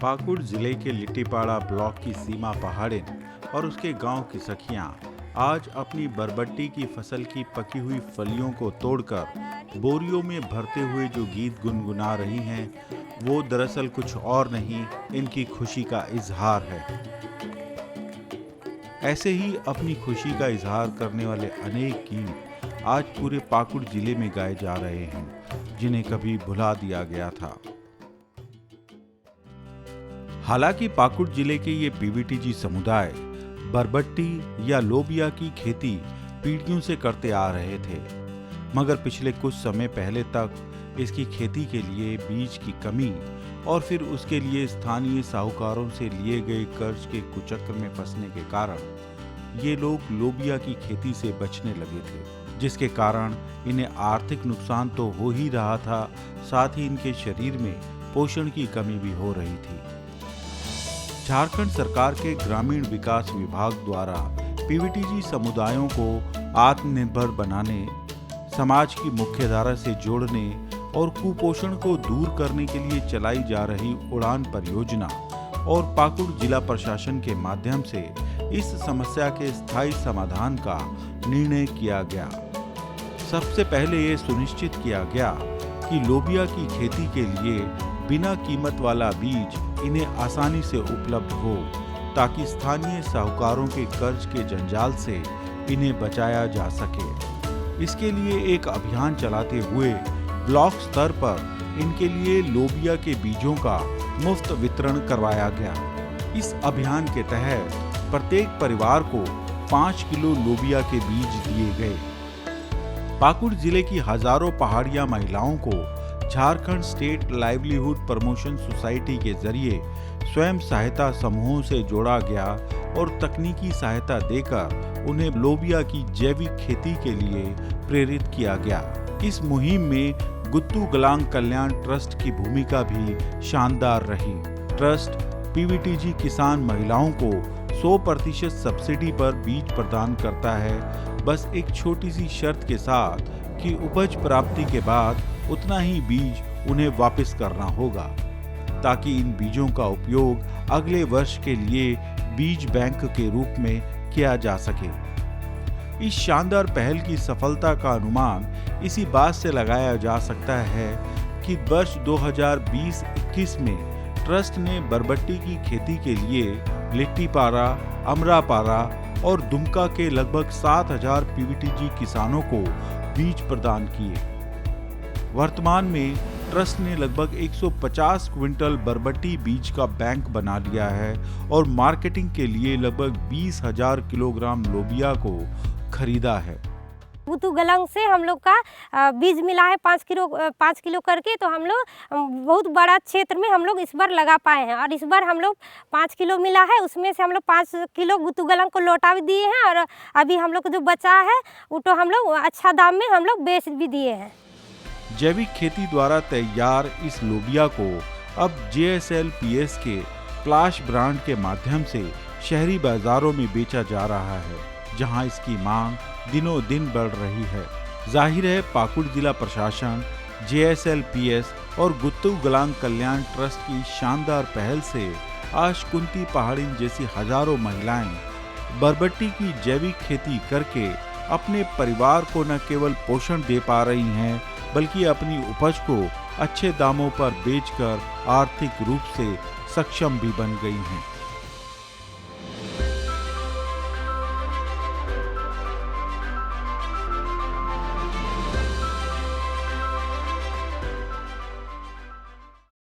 पाकुड़ जिले के लिट्टीपाड़ा ब्लॉक की सीमा पहाड़िन और उसके गांव की सखियां आज अपनी बरबट्टी की फसल की पकी हुई फलियों को तोड़कर बोरियों में भरते हुए जो गीत गुनगुना रही हैं, वो दरअसल कुछ और नहीं, इनकी खुशी का इजहार है। ऐसे ही अपनी खुशी का इजहार करने वाले अनेक गीत आज पूरे पाकुड़ जिले में गाए जा रहे हैं, जिन्हें कभी भुला दिया गया था। हालांकि पाकुड़ जिले के ये पीवीटीजी समुदाय बरबट्टी या लोबिया की खेती पीढ़ियों से करते आ रहे थे, मगर पिछले कुछ समय पहले तक इसकी खेती के लिए बीज की कमी और फिर उसके लिए स्थानीय साहूकारों से लिए गए कर्ज के कुचक्र में फंसने के कारण ये लोग लोबिया की खेती से बचने लगे थे, जिसके कारण इन्हें आर्थिक नुकसान तो हो ही रहा था, साथ ही इनके शरीर में पोषण की कमी भी हो रही थी। झारखंड सरकार के ग्रामीण विकास विभाग द्वारा पीवीटीजी समुदायों को आत्मनिर्भर बनाने, समाज की मुख्यधारा से जोड़ने और कुपोषण को दूर करने के लिए चलाई जा रही उड़ान परियोजना और पाकुड़ जिला प्रशासन के माध्यम से इस समस्या के स्थायी समाधान का निर्णय किया गया। सबसे पहले ये सुनिश्चित किया गया कि लोबिया की खेती के लिए बिना कीमत वाला बीज इन्हें आसानी से उपलब्ध हो, ताकि स्थानीय साहूकारों के कर्ज के जंजाल से इन्हें बचाया जा सके। इसके लिए एक अभियान चलाते हुए ब्लॉक स्तर पर इनके लिए लोबिया के बीजों का मुफ्त वितरण करवाया गया। इस अभियान के तहत प्रत्येक परिवार को 5 किलो लोबिया के बीज दिए गए। पाकुड़ जिले की हजारों पहाड़िया महिलाओं को Jharkhand state livelihood promotion society के जरिए स्वयं सहायता समूहों से जोड़ा गया और तकनीकी सहायता देकर उन्हें लोबिया की जैविक खेती के लिए प्रेरित किया गया। इस मुहिम में गुत्तू गलांग कल्याण ट्रस्ट की भूमिका भी शानदार रही। ट्रस्ट पीवीटीजी किसान महिलाओं को 100% सब्सिडी पर बीज प्रदान करता है, बस एक छोटी सी शर्त के साथ कि उपज प्राप्ति के बाद उतना ही बीज उन्हें वापस करना होगा, ताकि इन बीजों का उपयोग अगले वर्ष के लिए बीज बैंक के रूप में किया जा सके। इस शानदार पहल की सफलता का अनुमान इसी बात से लगाया जा सकता है कि वर्ष 2020-21 में ट्रस्ट ने बरबट्टी की खेती के लिए लिट्टीपाड़ा, अमरापाड़ा और दुमका के लगभग 7000 पीवीटीजी किसानों को बीज प्रदान किए। वर्तमान में ट्रस्ट ने लगभग 150 क्विंटल बरबट्टी बीज का बैंक बना लिया है और मार्केटिंग के लिए लगभग 20,000 किलोग्राम लोबिया को खरीदा है। गुत्तू गलांग से हम लोग का बीज मिला है 5 किलो करके, तो हम लोग बहुत बड़ा क्षेत्र में हम लोग इस बार लगा पाए हैं और इस बार हम लोग 5 किलो मिला है, उसमें से हम लोग 5 किलो गुत्तू गलांग को लौटा भी दिए हैं और अभी हम लोग को जो बचा है वो तो हम लोग अच्छा दाम में हम लोग बेच भी दिए हैं। जैविक खेती द्वारा तैयार इस लोबिया को अब JSLPS के प्लाश ब्रांड के माध्यम से शहरी बाजारों में बेचा जा रहा है, जहां इसकी मांग दिनों दिन बढ़ रही है। जाहिर है पाकुड़ जिला प्रशासन, JSLPS और गुत्तू गलांग कल्याण ट्रस्ट की शानदार पहल से आज कुंती पहाड़िन जैसी हजारों महिलाएं बरबट्टी की जैविक खेती करके अपने परिवार को न केवल पोषण दे पा रही हैं, बल्कि अपनी उपज को अच्छे दामों पर बेचकर आर्थिक रूप से सक्षम भी बन गई हैं।